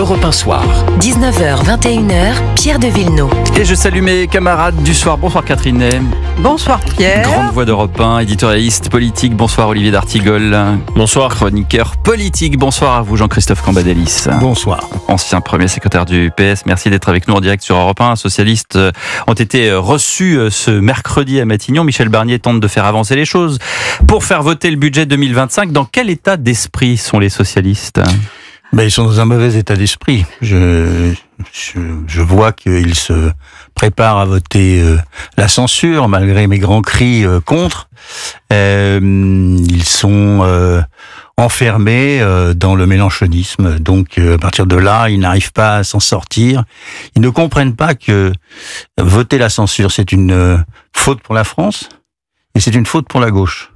Europe 1 Soir. 19h, 21h, Pierre de Villeneuve. Et je salue mes camarades du soir. Bonsoir Catherine Ney. Bonsoir Pierre. Grande voix d'Europe 1, éditorialiste politique. Bonsoir Olivier d'Artigol. Bonsoir. Chroniqueur politique. Bonsoir à vous Jean-Christophe Cambadélis. Bonsoir. Ancien premier secrétaire du PS. Merci d'être avec nous en direct sur Europe 1. Socialistes ont été reçus ce mercredi à Matignon. Michel Barnier tente de faire avancer les choses pour faire voter le budget 2025. Dans quel état d'esprit sont les socialistes ? Ils sont dans un mauvais état d'esprit. Je vois qu'ils se préparent à voter la censure, malgré mes grands cris contre. Ils sont enfermés dans le mélenchonisme. Donc, à partir de là, ils n'arrivent pas à s'en sortir. Ils ne comprennent pas que voter la censure, c'est une faute pour la France et c'est une faute pour la gauche.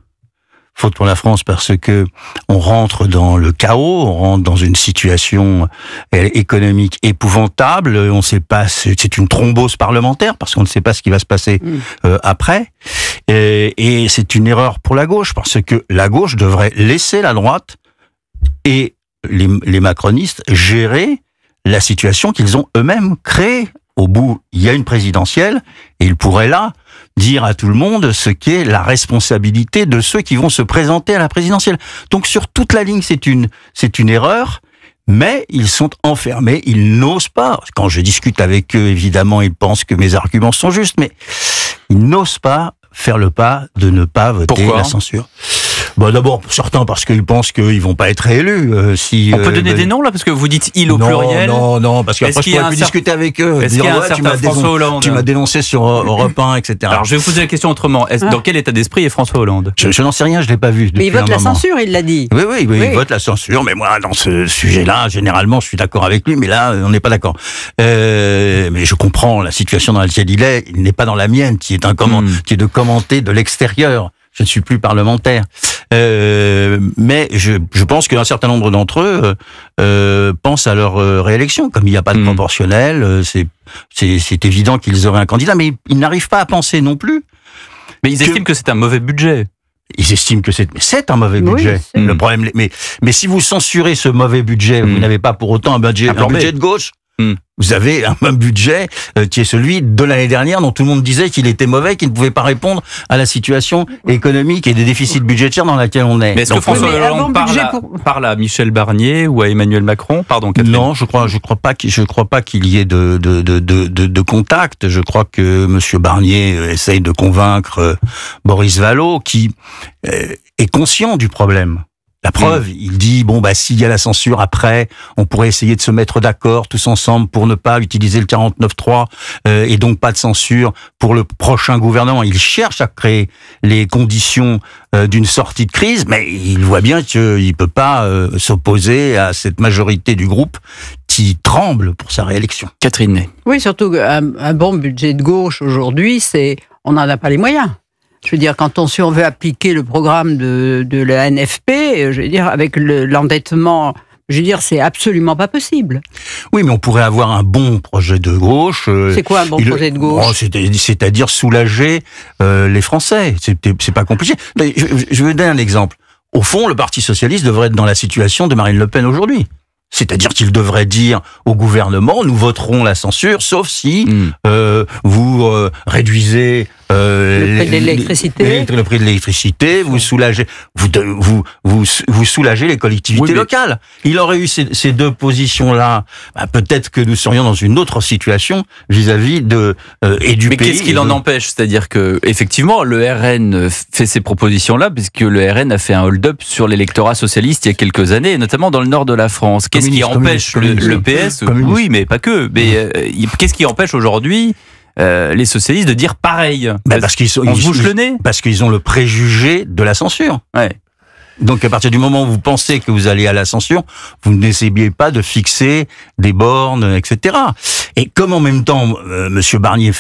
Faute pour la France parce que on rentre dans le chaos, on rentre dans une situation économique épouvantable, on ne sait pas, c'est une thrombose parlementaire parce qu'on ne sait pas ce qui va se passer après, et c'est une erreur pour la gauche parce que la gauche devrait laisser la droite et les macronistes gérer la situation qu'ils ont eux-mêmes créée. Au bout, il y a une présidentielle et ils pourraient là dire à tout le monde ce qu'est la responsabilité de ceux qui vont se présenter à la présidentielle. Donc sur toute la ligne, c'est une erreur, mais ils sont enfermés, ils n'osent pas. Quand je discute avec eux, évidemment, ils pensent que mes arguments sont justes, mais ils n'osent pas faire le pas de ne pas voter la censure. D'abord, certains parce qu'ils pensent qu'ils vont pas être élus. On peut donner des noms là, parce que vous dites il au pluriel. Non, parce qu'après je pourrais plus discuter avec eux. Est-ce qu'il y a un certain François Hollande ? Tu m'as dénoncé sur Europe 1, etc. Alors je vais vous poser la question autrement. Dans quel état d'esprit est François Hollande ? Je n'en sais rien, je l'ai pas vu. Mais il vote la censure, il l'a dit. Oui, il vote la censure. Mais moi, dans ce sujet-là, généralement, je suis d'accord avec lui. Mais là, on n'est pas d'accord. Mais je comprends la situation dans laquelle il est. Il n'est pas dans la mienne, qui est de commenter de l'extérieur. Je ne suis plus parlementaire. Mais je pense qu'un certain nombre d'entre eux pensent à leur réélection. Comme il n'y a pas de proportionnel, c'est évident qu'ils auraient un candidat, mais ils n'arrivent pas à penser non plus. Mais ils estiment que c'est un mauvais budget. Ils estiment que c'est un mauvais budget. Le problème, mais si vous censurez ce mauvais budget, vous n'avez pas pour autant un budget de gauche. Vous avez un budget qui est celui de l'année dernière dont tout le monde disait qu'il était mauvais, qu'il ne pouvait pas répondre à la situation économique et des déficits budgétaires dans laquelle on est. Mais est-ce que François Hollande parle à Michel Barnier ou à Emmanuel Macron ? Pardon, Catherine. Non, je crois pas qu'il y ait de contact. Je crois que Monsieur Barnier essaye de convaincre Boris Vallaud qui est conscient du problème. La preuve, il dit, s'il y a la censure après, on pourrait essayer de se mettre d'accord tous ensemble pour ne pas utiliser le 49.3 et donc pas de censure pour le prochain gouvernement. Il cherche à créer les conditions d'une sortie de crise, mais il voit bien qu'il peut pas s'opposer à cette majorité du groupe qui tremble pour sa réélection. Catherine Ney. Oui, surtout un bon budget de gauche aujourd'hui, on n'en a pas les moyens. Je veux dire, quand on veut appliquer le programme de la NFP, je veux dire, avec l'endettement, je veux dire, c'est absolument pas possible. Oui, mais on pourrait avoir un bon projet de gauche. C'est quoi un bon projet de gauche ? C'est-à-dire soulager les Français. C'est pas compliqué. Je vais donner un exemple. Au fond, le Parti socialiste devrait être dans la situation de Marine Le Pen aujourd'hui. C'est-à-dire qu'il devrait dire au gouvernement, nous voterons la censure, sauf si vous réduisez le prix de l'électricité. Le prix de l'électricité, vous soulagez les collectivités locales. Il aurait eu ces deux positions-là. Peut-être que nous serions dans une autre situation vis-à-vis et du pays. Mais qu'est-ce qui l'en empêche ? C'est-à-dire que effectivement, le RN fait ces propositions-là, puisque le RN a fait un hold-up sur l'électorat socialiste il y a quelques années, et notamment dans le nord de la France. Qu'est-ce qui empêche le PS ? Oui, mais pas que. Mais qu'est-ce qui empêche aujourd'hui les socialistes de dire pareil? Parce qu'ils on se bouche le nez. Parce qu'ils ont le préjugé de la censure. Ouais. Donc à partir du moment où vous pensez que vous allez à la censure, vous n'essayez pas de fixer des bornes, etc. Et comme en même temps, Monsieur Barnier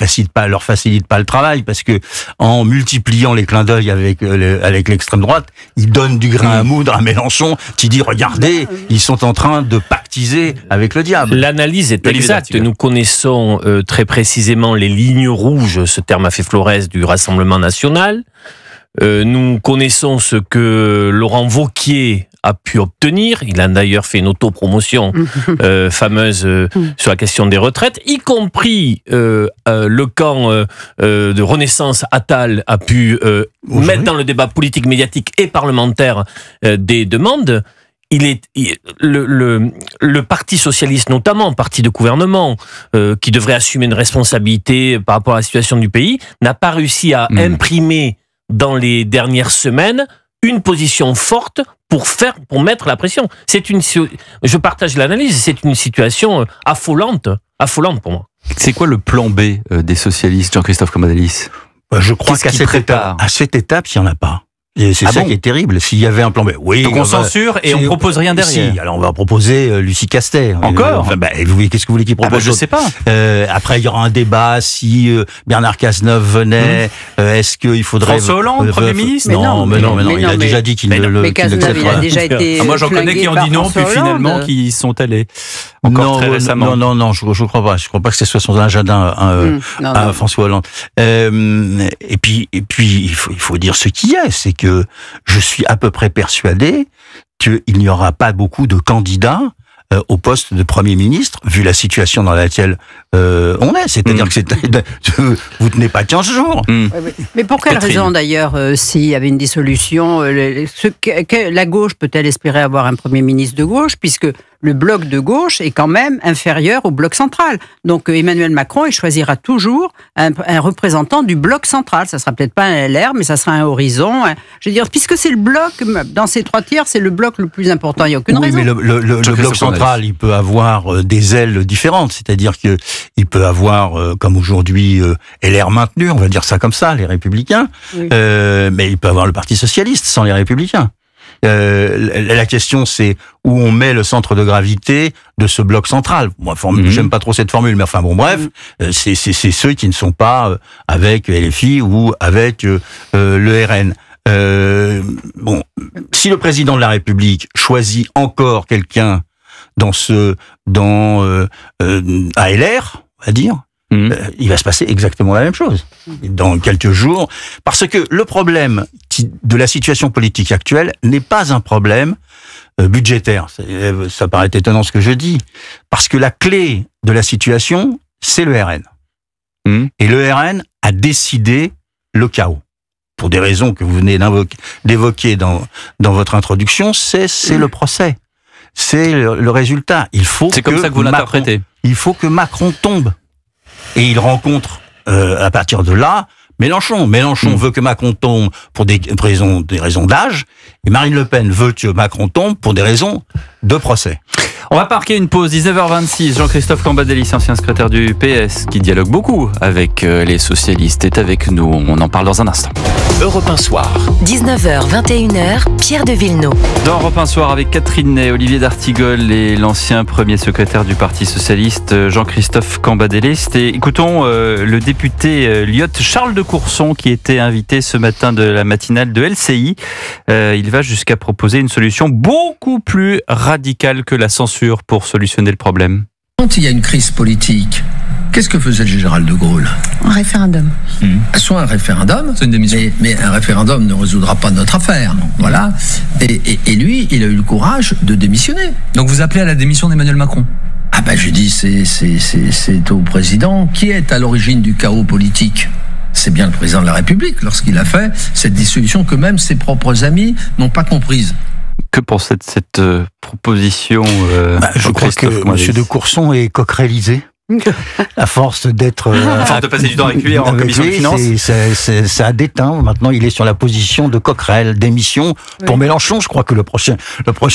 leur facilite pas le travail, parce que en multipliant les clins d'œil avec l'extrême droite, il donne du grain à moudre à Mélenchon, qui dit regardez, ils sont en train de pactiser avec le diable. L'analyse est exacte. Nous connaissons très précisément les lignes rouges, ce terme a fait florès, du Rassemblement national. nous connaissons ce que Laurent Wauquiez a pu obtenir. Il a d'ailleurs fait une autopromotion fameuse sur la question des retraites, y compris le camp de Renaissance Attal a pu mettre dans le débat politique, médiatique et parlementaire des demandes. Le Parti socialiste, notamment, parti de gouvernement, qui devrait assumer une responsabilité par rapport à la situation du pays, n'a pas réussi à imprimer dans les dernières semaines une position forte pour mettre la pression. Je partage l'analyse, c'est une situation affolante pour moi. C'est quoi le plan B des socialistes, Jean-Christophe Cambadélis ? Je crois qu'à cette étape, il n'y en a pas. Et c'est ça qui est terrible. S'il y avait un plan B, oui. Donc on censure et on propose rien derrière. Si, alors on va proposer Lucie Castet. Encore. Qu'est-ce que vous voulez qu'il propose? Je sais pas. Après, il y aura un débat si Bernard Cazeneuve venait. Est-ce qu'il faudrait François Hollande, Premier ministre? Non. Il a déjà dit qu'il ne le. Mais Cazeneuve, il a déjà été. Moi, j'en connais qui ont dit non, puis finalement qui y sont allés. Encore très récemment. Non, je crois pas. Je crois pas que ce soit son agenda à François Hollande. Et puis, il faut dire ce qui est, c'est que je suis à peu près persuadé qu'il n'y aura pas beaucoup de candidats au poste de Premier ministre, vu la situation dans laquelle on est. C'est-à-dire que vous tenez pas 15 jours. Mais pour quelle raison, d'ailleurs, s'il y avait une dissolution, la gauche peut-elle espérer avoir un Premier ministre de gauche, puisque le bloc de gauche est quand même inférieur au bloc central. Donc Emmanuel Macron, il choisira toujours un représentant du bloc central. Ça sera peut-être pas un LR, mais ça sera un Horizon. Je veux dire, puisque c'est le bloc, dans ces 3/3, c'est le bloc le plus important. Il n'y a aucune raison. Mais le bloc central, il peut avoir des ailes différentes. C'est-à-dire que il peut avoir, comme aujourd'hui, LR maintenu, on va dire ça comme ça, les Républicains. Oui. Mais il peut avoir le Parti socialiste sans les Républicains. La question, c'est où on met le centre de gravité de ce bloc central. Moi, j'aime pas trop cette formule, mais enfin bon, bref, c'est ceux qui ne sont pas avec LFI ou avec le RN. Si le président de la République choisit encore quelqu'un à LR, on va dire, il va se passer exactement la même chose dans quelques jours, parce que le problème de la situation politique actuelle n'est pas un problème budgétaire. Ça paraît étonnant ce que je dis, parce que la clé de la situation, c'est le RN. Et le RN a décidé le chaos. Pour des raisons que vous venez d'évoquer dans votre introduction, c'est le procès. C'est le résultat. C'est comme ça que vous l'interprétez. Il faut que Macron tombe. Et il rencontre, à partir de là, Mélenchon. Mélenchon veut que Macron tombe pour des raisons d'âge, et Marine Le Pen veut que Macron tombe pour des raisons de procès. On va marquer une pause, 19h26. Jean-Christophe Cambadélis, ancien secrétaire du PS, qui dialogue beaucoup avec les socialistes, est avec nous. On en parle dans un instant. Europe 1 Soir. 19h, 21h, Pierre de Villeneuve. Dans Europe 1 Soir, avec Catherine Ney, Olivier d'Artigol et l'ancien premier secrétaire du Parti Socialiste, Jean-Christophe Cambadélis. Et écoutons le député Lyot Charles de Courson, qui était invité ce matin de la matinale de LCI. Il va jusqu'à proposer une solution beaucoup plus radicale que la censure pour solutionner le problème. Quand il y a une crise politique, qu'est-ce que faisait le général de Gaulle ? Un référendum. Soit un référendum, c'est une démission. Mais un référendum ne résoudra pas notre affaire. Voilà. Et lui, il a eu le courage de démissionner. Donc vous appelez à la démission d'Emmanuel Macron ? Je dis, c'est au président qui est à l'origine du chaos politique. C'est bien le président de la République lorsqu'il a fait cette dissolution que même ses propres amis n'ont pas comprise. Que pense cette proposition je crois que M. de Courson est coquerelisé. À force d'être... à force de passer du temps avec lui en commission des finances. Ça a déteint. Maintenant, il est sur la position de coquerelle, d'émission. Pour Mélenchon, je crois que le prochain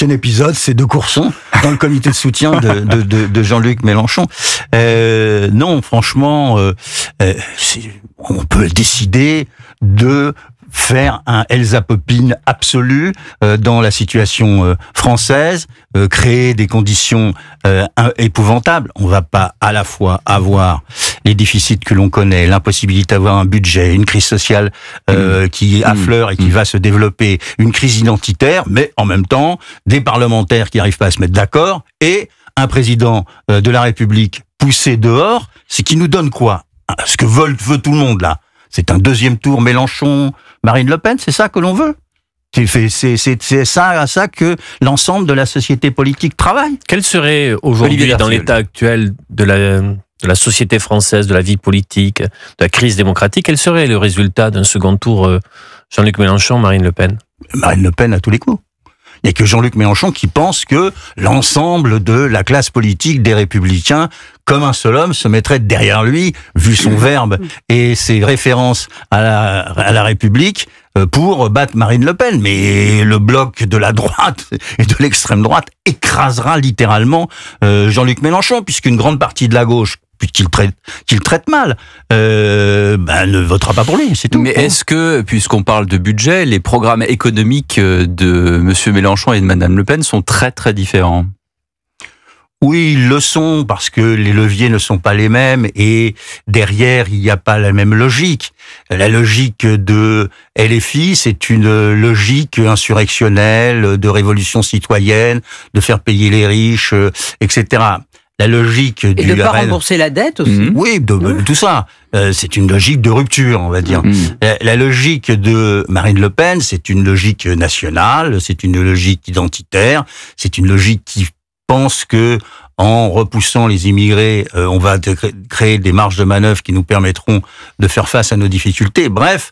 épisode, c'est de Courson, dans le comité de soutien de Jean-Luc Mélenchon. Non, franchement, on peut décider de faire un Elsa Popine absolu dans la situation française, créer des conditions épouvantables. On va pas à la fois avoir les déficits que l'on connaît, l'impossibilité d'avoir un budget, une crise sociale qui affleure et qui va se développer, une crise identitaire, mais en même temps des parlementaires qui n'arrivent pas à se mettre d'accord et un président de la République poussé dehors. C'est qui nous donne quoi ? Ce que veut tout le monde là. C'est un deuxième tour Mélenchon, Marine Le Pen, c'est ça que l'on veut. C'est ça que l'ensemble de la société politique travaille. Quel serait aujourd'hui, dans l'état actuel de la société française, de la vie politique, de la crise démocratique, quel serait le résultat d'un second tour Jean-Luc Mélenchon, Marine Le Pen? Marine Le Pen à tous les coups. Il n'y a que Jean-Luc Mélenchon qui pense que l'ensemble de la classe politique des Républicains, comme un seul homme, se mettrait derrière lui, vu son verbe et ses références à la République, pour battre Marine Le Pen. Mais le bloc de la droite et de l'extrême droite écrasera littéralement Jean-Luc Mélenchon, puisqu'une grande partie de la gauche, qu'il traite mal, ne votera pas pour lui, c'est tout. Mais est-ce que, puisqu'on parle de budget, les programmes économiques de M. Mélenchon et de Mme Le Pen sont très très différents? Oui, ils le sont, parce que les leviers ne sont pas les mêmes, et derrière, il n'y a pas la même logique. La logique de LFI, c'est une logique insurrectionnelle, de révolution citoyenne, de faire payer les riches, etc. La logique du et de ne pas rembourser la dette aussi. Oui, de tout ça. C'est une logique de rupture, on va dire. La logique de Marine Le Pen, c'est une logique nationale, c'est une logique identitaire, c'est une logique qui pense que en repoussant les immigrés, on va créer des marges de manœuvre qui nous permettront de faire face à nos difficultés. Bref,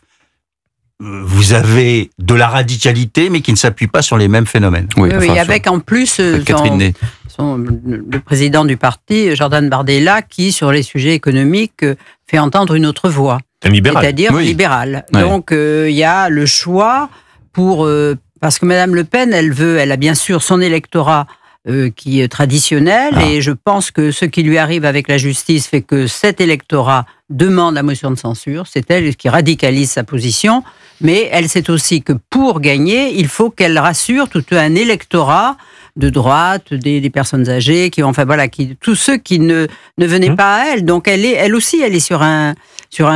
vous avez de la radicalité, mais qui ne s'appuie pas sur les mêmes phénomènes. Oui, avec en plus Catherine Ney. Le président du parti, Jordan Bardella, qui, sur les sujets économiques, fait entendre une autre voix. Un libéral. C'est-à-dire libéral. Ouais. Donc, il y a le choix pour... parce que Mme Le Pen, elle a bien sûr son électorat qui est traditionnel, et je pense que ce qui lui arrive avec la justice fait que cet électorat demande la motion de censure. C'est elle qui radicalise sa position, mais elle sait aussi que pour gagner, il faut qu'elle rassure tout un électorat de droite, des personnes âgées, tous ceux qui ne venaient pas à elle. Donc elle aussi, elle est sur un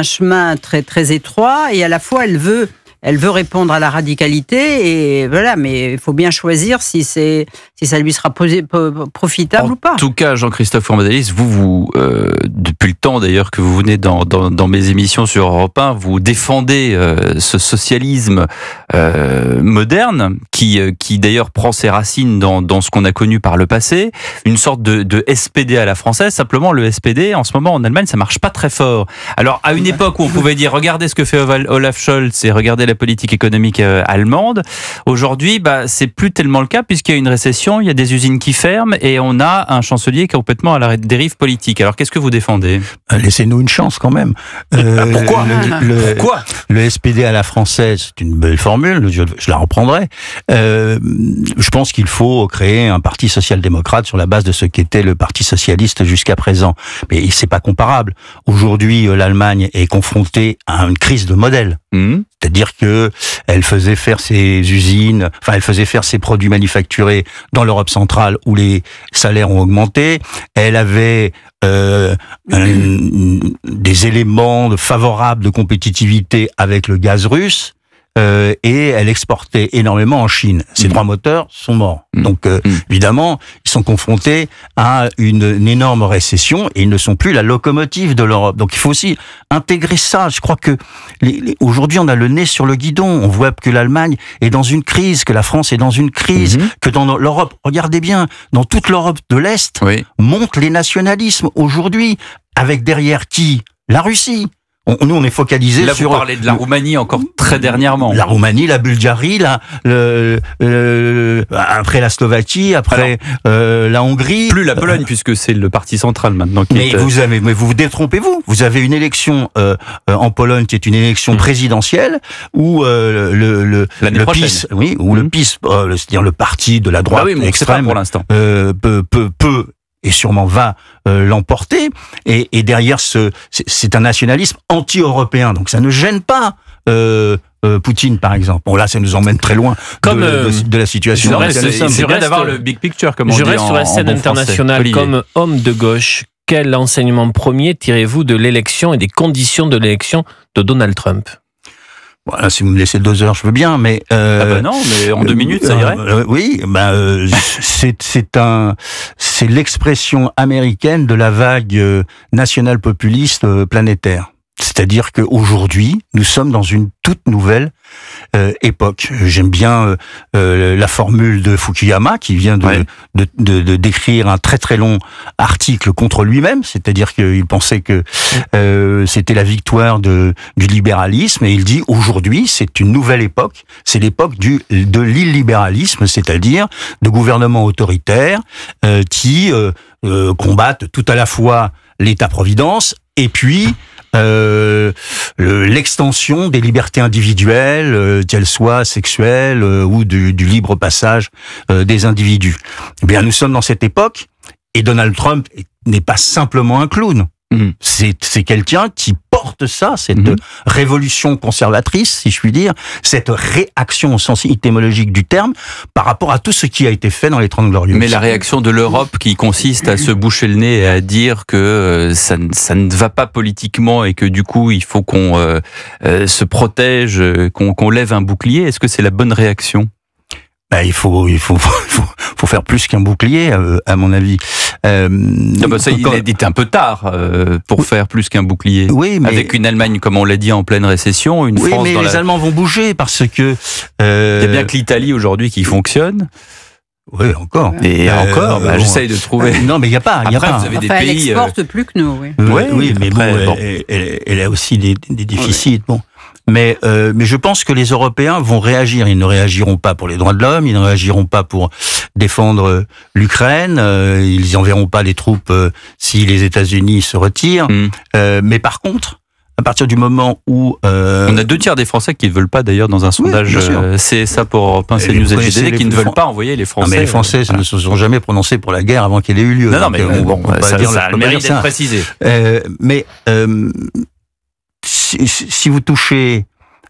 chemin très très étroit, et à la fois elle veut répondre à la radicalité, et voilà, mais il faut bien choisir si ça lui sera profitable ou pas. En tout cas, Jean-Christophe Cambadélis, vous depuis le temps d'ailleurs que vous venez dans mes émissions sur Europe 1, vous défendez ce socialisme moderne qui d'ailleurs prend ses racines dans ce qu'on a connu par le passé, une sorte de SPD à la française. Simplement, le SPD en ce moment en Allemagne, ça marche pas très fort. Alors à une époque où on pouvait dire regardez ce que fait Olaf Scholz et regardez la politique économique allemande, aujourd'hui c'est plus tellement le cas, puisqu'il y a une récession, il y a des usines qui ferment et on a un chancelier qui est complètement à la dérive politique. Alors qu'est-ce que vous défendez? Laissez-nous une chance quand même. Pourquoi? Pourquoi? Le SPD à la française, c'est une belle formule, je la reprendrai. Je pense qu'il faut créer un parti social-démocrate sur la base de ce qu'était le parti socialiste jusqu'à présent. Mais c'est pas comparable. Aujourd'hui, l'Allemagne est confrontée à une crise de modèle. C'est-à-dire que elle faisait faire ses produits manufacturés dans l'Europe centrale où les salaires ont augmenté. Elle avait des éléments favorables de compétitivité avec le gaz russe. Et elle exportait énormément en Chine. Ces trois moteurs sont morts. Donc, évidemment, ils sont confrontés à une énorme récession et ils ne sont plus la locomotive de l'Europe. Donc, il faut aussi intégrer ça. Je crois que aujourd'hui, on a le nez sur le guidon. On voit que l'Allemagne est dans une crise, que la France est dans une crise, que dans l'Europe, regardez bien, dans toute l'Europe de l'Est, montent les nationalismes aujourd'hui, avec derrière qui? La Russie. Nous, on est focalisé sur... Là, vous parlez de la Roumanie encore très dernièrement. La Roumanie, la Bulgarie, après la Slovaquie, après la Hongrie. Plus la Pologne, puisque c'est le parti central maintenant. Mais vous détrompez-vous. Vous avez une élection en Pologne qui est une élection présidentielle où le PiS, le PiS, c'est-à-dire le parti de la droite extrême, pour l'instant, peut et sûrement va l'emporter. Et derrière, c'est un nationalisme anti-européen. Donc ça ne gêne pas Poutine, par exemple. Bon, là, ça nous emmène très loin de la situation. C'est vrai d'avoir le big picture, comme on dit. Je reste sur la scène internationale. Comme homme de gauche, quel enseignement premier tirez-vous de l'élection et des conditions de l'élection de Donald Trump? Voilà, si vous me laissez 2 heures, je veux bien, mais non, mais en 2 minutes, ça irait. Oui, c'est l'expression américaine de la vague nationale populiste planétaire. C'est-à-dire qu'aujourd'hui, nous sommes dans une toute nouvelle époque. J'aime bien la formule de Fukuyama qui vient de d'écrire un très très long article contre lui-même, c'est-à-dire qu'il pensait que c'était la victoire du libéralisme, et il dit aujourd'hui c'est une nouvelle époque, c'est l'époque de l'illibéralisme, c'est-à-dire de gouvernements autoritaires qui combattent tout à la fois l'État-providence et puis l'extension des libertés individuelles, qu'elles soient sexuelles ou du libre passage des individus. Eh bien, nous sommes dans cette époque, et Donald Trump n'est pas simplement un clown. C'est quelqu'un qui porte ça, cette révolution conservatrice, si je puis dire, cette réaction au sens étymologique du terme, par rapport à tout ce qui a été fait dans les 30 Glorieuses. Mais la réaction de l'Europe qui consiste à se boucher le nez et à dire que ça ne va pas politiquement et que du coup il faut qu'on se protège, qu'on lève un bouclier, est-ce que c'est la bonne réaction ? Il faut faire plus qu'un bouclier, à mon avis. Il est un peu tard pour faire plus qu'un bouclier. Oui, mais avec une Allemagne, comme on l'a dit, en pleine récession, une France mais dans les Allemands vont bouger parce que il y a bien que l'Italie aujourd'hui qui fonctionne. Oui, encore. Et encore, j'essaye de trouver. Non, mais il n'y a pas. Après, vous avez des pays. Elle exporte plus que nous. Oui, mais après, elle a aussi des déficits. Bon. Mais je pense que les Européens vont réagir. Ils ne réagiront pas pour les droits de l'homme, ils ne réagiront pas pour défendre l'Ukraine, ils n'enverront pas les troupes si les États-Unis se retirent. Mais par contre, à partir du moment où... On a 2 tiers des Français qui ne veulent pas, d'ailleurs, dans un sondage CSA pour Europe 1, CNews et JDD, qui ne veulent pas envoyer les Français. Non, mais les Français ne se sont jamais prononcés pour la guerre avant qu'elle ait eu lieu. Non, mais ça a le mérite d'être précisé. Mais si vous touchez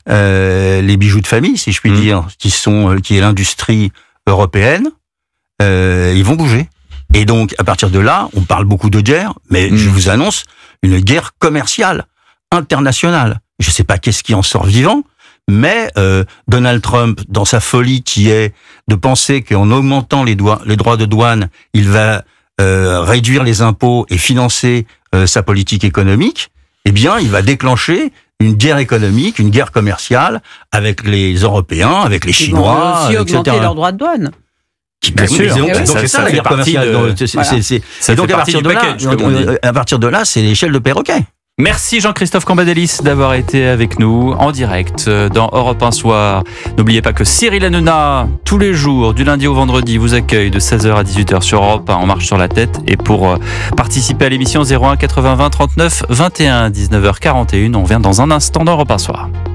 les bijoux de famille, si je puis dire, qui est l'industrie européenne, ils vont bouger. Et donc, à partir de là, on parle beaucoup de guerre, mais je vous annonce une guerre commerciale, internationale. Je ne sais pas qu'est-ce qui en sort vivant, mais Donald Trump, dans sa folie qui est de penser qu'en augmentant les droits de douane, il va réduire les impôts et financer sa politique économique, eh bien, il va déclencher une guerre économique, une guerre commerciale avec les Européens, avec les Chinois, etc. Ils vont aussi augmenter leurs droits de douane. Bien sûr. Donc c'est ça la guerre commerciale. Et donc à partir de là, c'est l'échelle de perroquet. Merci Jean-Christophe Cambadélis d'avoir été avec nous en direct dans Europe 1 Soir. N'oubliez pas que Cyril Hanouna, tous les jours, du lundi au vendredi, vous accueille de 16h à 18h sur Europe 1 en marche sur la tête. Et pour participer à l'émission 01 80 20 39 21, 19h41, on revient dans un instant dans Europe 1 Soir.